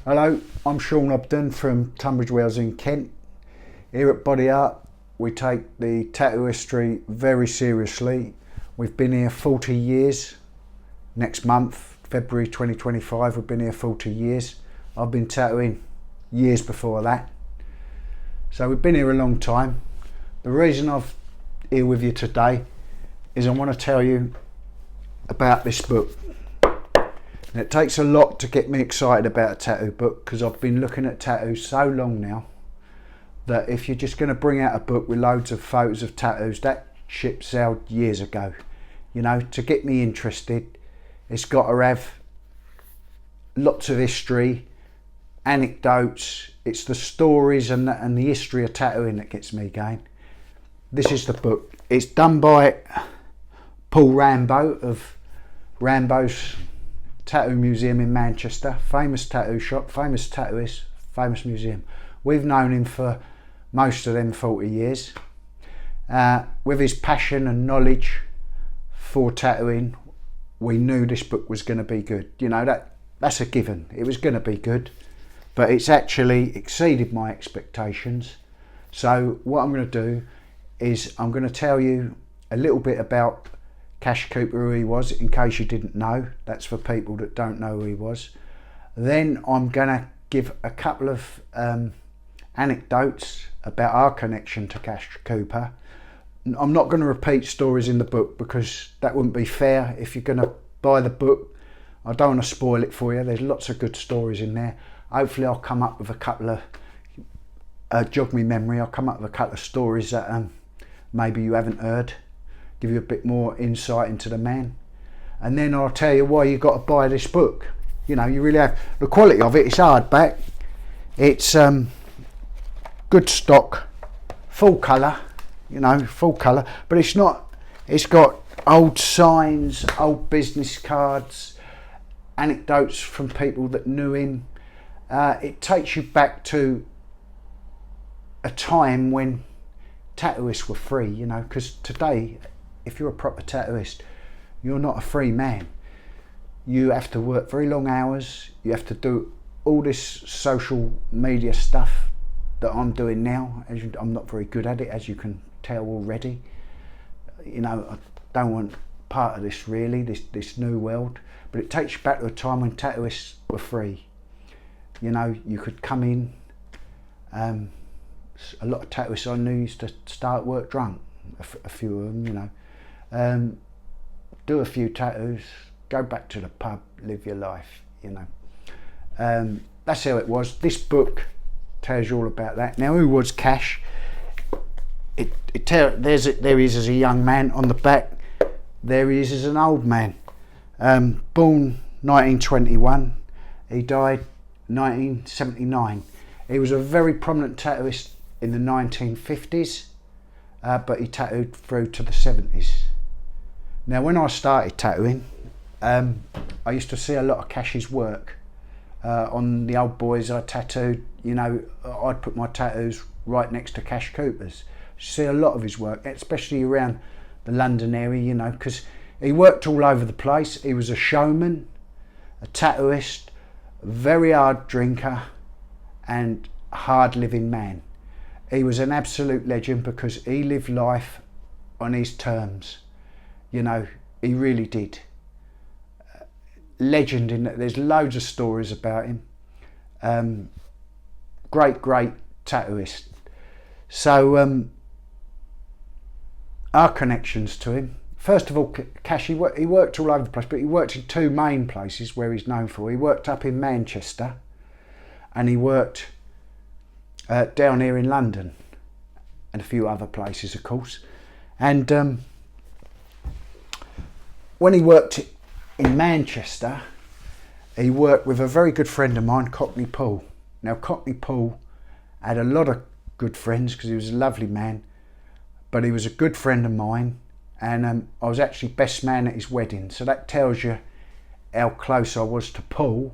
Hello, I'm Sean Hobden from Tunbridge Wells in Kent. Here at Body Art, we take the tattoo history very seriously. We've been here 40 years. Next month, February 2025, we've been here 40 years. I've been tattooing years before that. So we've been here a long time. The reason I'm here with you today is I want to tell you about this book. And it takes a lot to get me excited about a tattoo book, because I've been looking at tattoos so long now that if you're just going to bring out a book with loads of photos of tattoos, that ship sailed years ago. You know, to get me interested, it's got to have lots of history, anecdotes. It's the stories and the history of tattooing that gets me going. This is the book. It's done by Paul Rambo of Rambo's Tattoo Museum in Manchester. Famous tattoo shop, famous tattooist, famous museum. We've known him for most of them 40 years. With his passion and knowledge for tattooing, we knew this book was going to be good. You know, that's a given. It was going to be good, but it's actually exceeded my expectations. So what I'm going to do is I'm going to tell you a little bit about Cash Cooper, who he was, in case you didn't know. That's for people that don't know who he was. Then I'm going to give a couple of anecdotes about our connection to Cash Cooper. I'm not going to repeat stories in the book because that wouldn't be fair. If you're going to buy the book, I don't want to spoil it for you. There's lots of good stories in there. Hopefully I'll come up with a couple of, jog me memory, I'll come up with a couple of stories that maybe you haven't heard. Give you a bit more insight into the man, and then I'll tell you why you got to buy this book. You know, you really have. The quality of it, it's hardback, it's good stock, full colour, you know, full colour, but it's not, it's got old signs, old business cards, anecdotes from people that knew him. It takes you back to a time when tattooists were free, you know, because today, if you're a proper tattooist, you're not a free man. You have to work very long hours. You have to do all this social media stuff that I'm doing now. I'm not very good at it, as you can tell already. You know, I don't want part of this really, this new world. But it takes you back to a time when tattooists were free. You know, you could come in. A lot of tattooists I knew used to start work drunk. A few of them, you know. Do a few tattoos, go back to the pub, live your life, you know. That's how it was. This book tells you all about that. Now, who was Cash? There he is as a young man on the back. There he is as an old man. Born 1921, he died 1979. He was a very prominent tattooist in the 1950s, but he tattooed through to the 70s. Now, when I started tattooing, I used to see a lot of Cash's work on the old boys I tattooed. You know, I'd put my tattoos right next to Cash Cooper's. See a lot of his work, especially around the London area, you know, because he worked all over the place. He was a showman, a tattooist, very hard drinker, and hard living man. He was an absolute legend because he lived life on his terms. You know, he really did. Legend in that. There's loads of stories about him. Great tattooist. So our connections to him. First of all, Cash, he worked all over the place, but he worked in two main places where he's known for. He worked up in Manchester, and he worked down here in London, and a few other places, of course. And when he worked in Manchester, he worked with a very good friend of mine, Cockney Paul. Now, Cockney Paul had a lot of good friends because he was a lovely man, but he was a good friend of mine, and I was actually best man at his wedding. So that tells you how close I was to Paul.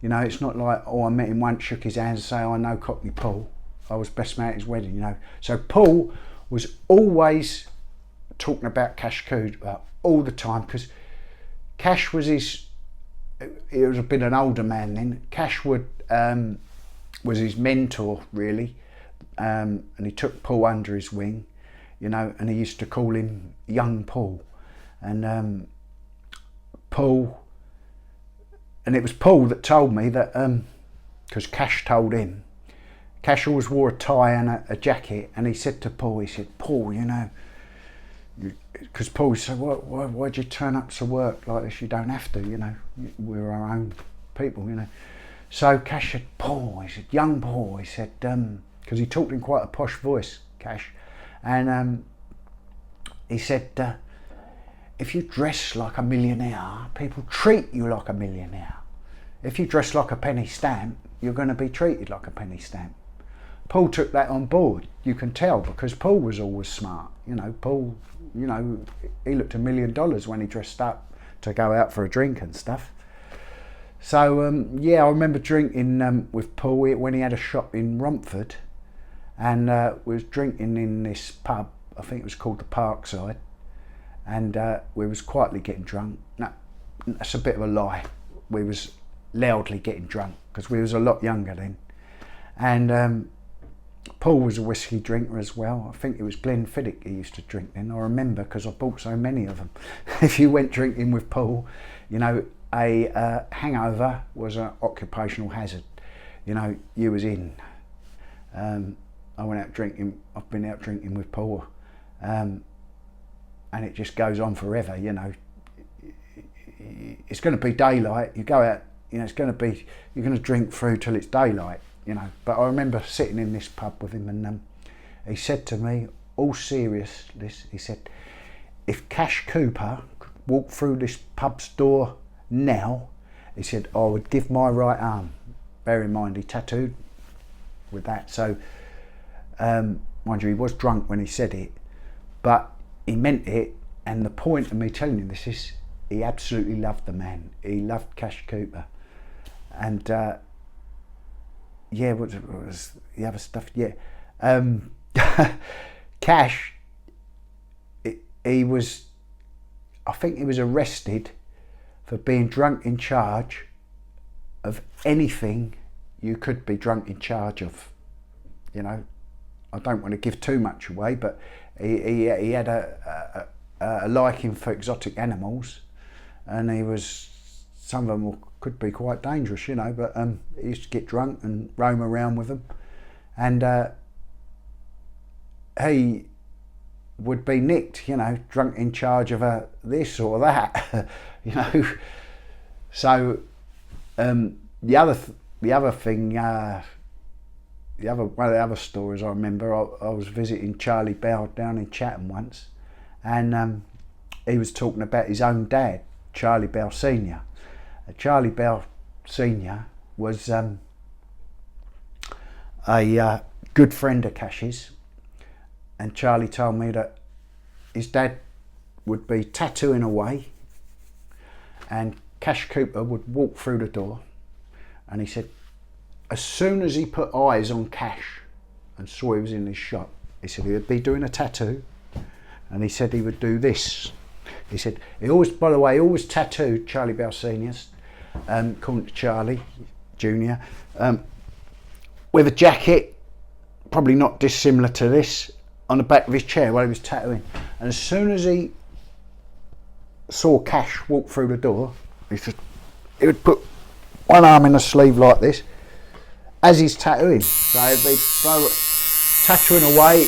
You know, it's not like, oh, I met him once, shook his hand and say, oh, I know Cockney Paul. I was best man at his wedding, you know. So Paul was always talking about Cash Cooper all the time, because Cash was his he was a bit an older man then. Cash was his mentor, really, and he took Paul under his wing, you know, and he used to call him Young Paul. And Paul, and it was Paul that told me that, because Cash told him, Cash always wore a tie and a jacket, and he said to Paul, he said, Paul, you know, because Paul said, why'd you turn up to work like this? You don't have to, you know, we're our own people, you know. So Cash said, Paul, he said, Young Paul, he said, because he talked in quite a posh voice, Cash, and he said, if you dress like a millionaire, people treat you like a millionaire. If you dress like a penny stamp, you're going to be treated like a penny stamp. Paul took that on board, you can tell, because Paul was always smart. You know, Paul, you know, he looked $1 million when he dressed up to go out for a drink and stuff. So, yeah, I remember drinking with Paul when he had a shop in Romford, and we was drinking in this pub, I think it was called the Parkside, and we was quietly getting drunk. No, that's a bit of a lie. We was loudly getting drunk, because we was a lot younger then. And Paul was a whiskey drinker as well. I think it was Glenfiddich he used to drink then. I remember, because I bought so many of them. If you went drinking with Paul, you know, a hangover was an occupational hazard. You know, you was in. I went out drinking, I've been out drinking with Paul, and it just goes on forever, you know. It's going to be daylight, you go out, you know, it's going to be, you're going to drink through till it's daylight, you know. But I remember sitting in this pub with him, and he said to me, all seriousness, he said, if Cash Cooper could walk through this pub's door now, he said, I would give my right arm. Bear in mind, he tattooed with that. So, mind you, he was drunk when he said it, but he meant it. And the point of me telling you this is, he absolutely loved the man. He loved Cash Cooper. And yeah, what was the other stuff? Yeah, Cash, he was, I think he was arrested for being drunk in charge of anything you could be drunk in charge of. You know, I don't want to give too much away, but he had a liking for exotic animals, and he was, some of them could be quite dangerous, you know, but he used to get drunk and roam around with them, and he would be nicked, you know, drunk in charge of this or that, you know. So the other thing, one of the other stories I remember, I was visiting Charlie Bell down in Chatham once, and he was talking about his own dad, Charlie Bell Senior. Charlie Bell Senior was a good friend of Cash's, and Charlie told me that his dad would be tattooing away, and Cash Cooper would walk through the door, and he said, as soon as he put eyes on Cash and saw he was in his shop, he said he would be doing a tattoo, and he said he would do this. He said, he always, by the way, he always tattooed, Charlie Bell Senior's, according to Charlie Junior, with a jacket, probably not dissimilar to this, on the back of his chair while he was tattooing. And as soon as he saw Cash walk through the door, he said, he would put one arm in a sleeve like this as he's tattooing. So he'd be tattooing away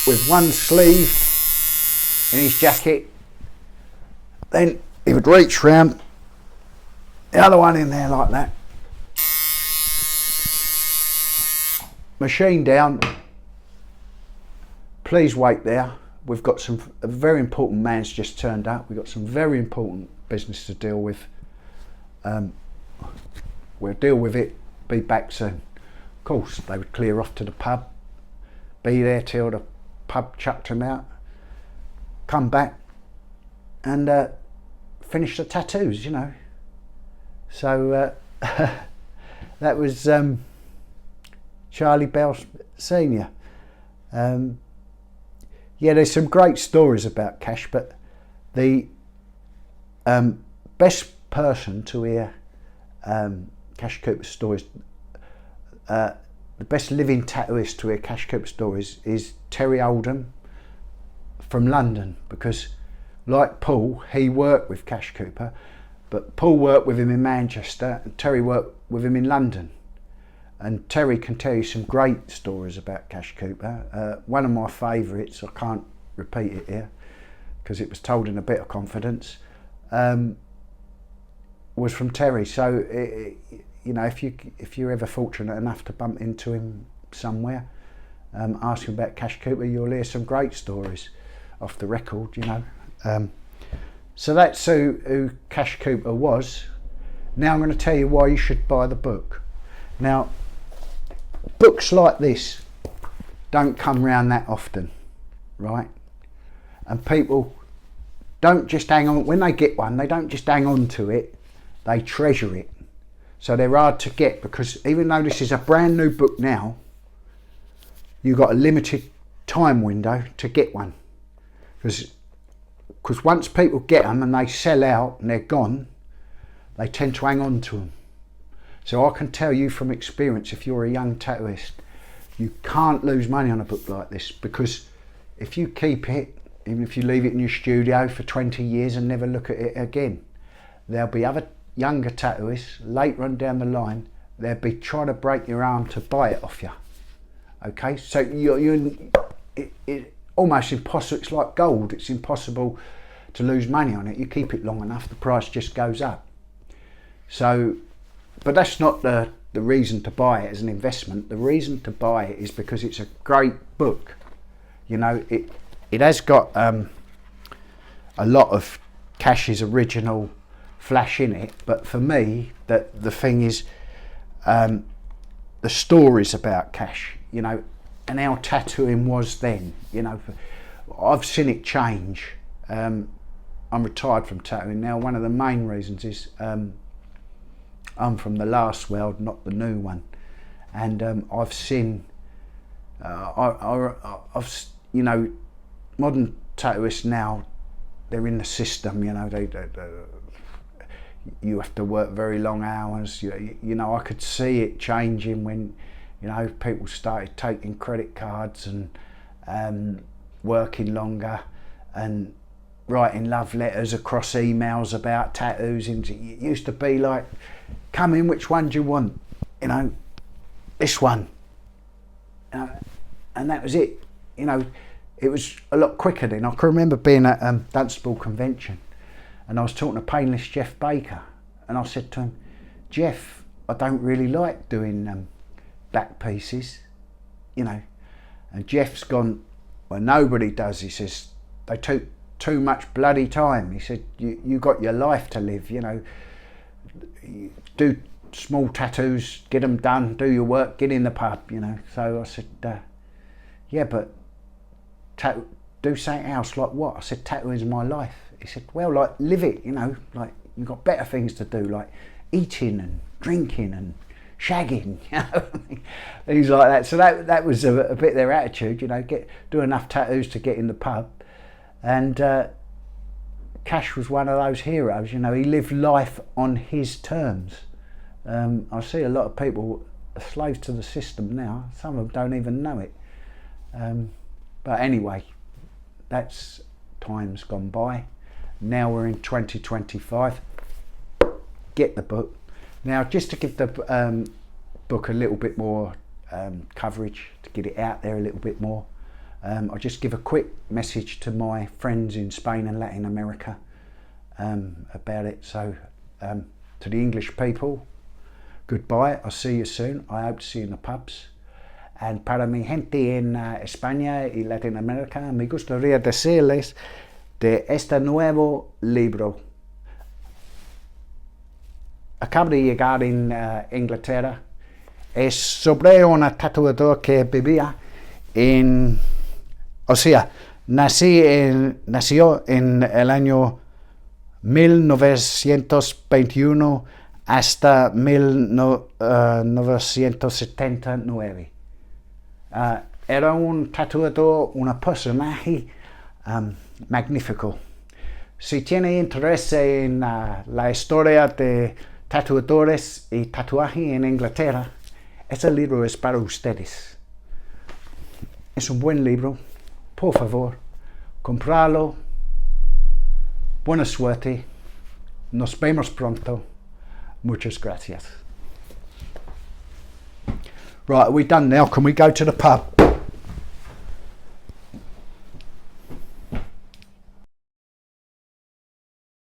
with one sleeve in his jacket. Then he would reach round, the other one in there like that. Machine down. Please wait there. We've got a very important man's just turned up. We've got some very important business to deal with. We'll deal with it. Be back soon. Of course, they would clear off to the pub. Be there till the pub chucked him out. Come back and finish the tattoos, you know. So that was Charlie Bell Senior. Yeah, there's some great stories about Cash, but the best person to hear Cash Cooper stories. The best living tattooist to hear Cash Cooper stories is Terry Oldham from London, because like Paul, he worked with Cash Cooper, but Paul worked with him in Manchester and Terry worked with him in London. And Terry can tell you some great stories about Cash Cooper. One of my favourites, I can't repeat it here because it was told in a bit of confidence, was from Terry. So you know, if you're ever fortunate enough to bump into him somewhere, ask him about Cash Cooper, you'll hear some great stories off the record, you know. So that's who Cash Cooper was. Now I'm going to tell you why you should buy the book. Now, books like this don't come round that often, right? And people don't just hang on, when they get one, they don't just hang on to it, they treasure it. So they're hard to get, because even though this is a brand new book now, you've got a limited time window to get one. Because once people get them and they sell out and they're gone, they tend to hang on to them. So I can tell you from experience, if you're a young tattooist, you can't lose money on a book like this, because if you keep it, even if you leave it in your studio for 20 years and never look at it again, there'll be other younger tattooists later on down the line, they'll be trying to break your arm to buy it off you. Okay, so it's almost impossible. It's like gold, it's impossible to lose money on it. You keep it long enough, the price just goes up. So, but that's not the reason to buy it as an investment. The reason to buy it is because it's a great book. You know, it has got a lot of Cash's original flash in it, but for me, the thing is the stories about Cash, you know, and how tattooing was then. You know, I've seen it change. I'm retired from tattooing now. One of the main reasons is I'm from the last world, not the new one, and I've seen I've you know, modern tattooists now, they're in the system. You know, they you have to work very long hours. You know, I could see it changing when, you know, people started taking credit cards and working longer and writing love letters across emails about tattoos. And it used to be like, come in, which one do you want? You know, this one. And that was it. You know, it was a lot quicker then. I can remember being at Dunstable Convention, and I was talking to Painless Jeff Baker, and I said to him, Jeff, I don't really like doing back pieces, you know. And Jeff's gone, well, nobody does. He says, they took too much bloody time. He said, you got your life to live, you know. Do small tattoos, get them done, do your work, get in the pub, you know. So I said, yeah, but do something else. Like what? I said, tattooing's my life. He said, well, like, live it, you know, like, you've got better things to do, like eating and drinking and shagging, you know, things like that. So that was a bit their attitude, you know, do enough tattoos to get in the pub. And Cash was one of those heroes, you know. He lived life on his terms. I see a lot of people are slaves to the system now. Some of them don't even know it. But anyway, that's time's gone by. Now we're in 2025. Get the book. Now, just to give the book a little bit more coverage, to get it out there a little bit more, I'll just give a quick message to my friends in Spain and Latin America about it. So, to the English people, goodbye. I'll see you soon. I hope to see you in the pubs. And para mi gente en España y Latinoamérica, me gustaría decirles de este nuevo libro. Acabo de llegar en Inglaterra. Es sobre un tatuador que vivía nació en el año 1921 hasta 1979. Era un tatuador, un personaje magnífico. Si tiene interés en la historia de tatuadores y tatuaje en Inglaterra, ese libro es para ustedes. Es un buen libro. Por favor, compralo. Buena suerte. Nos vemos pronto. Muchas gracias. Right, are we done now? Can we go to the pub?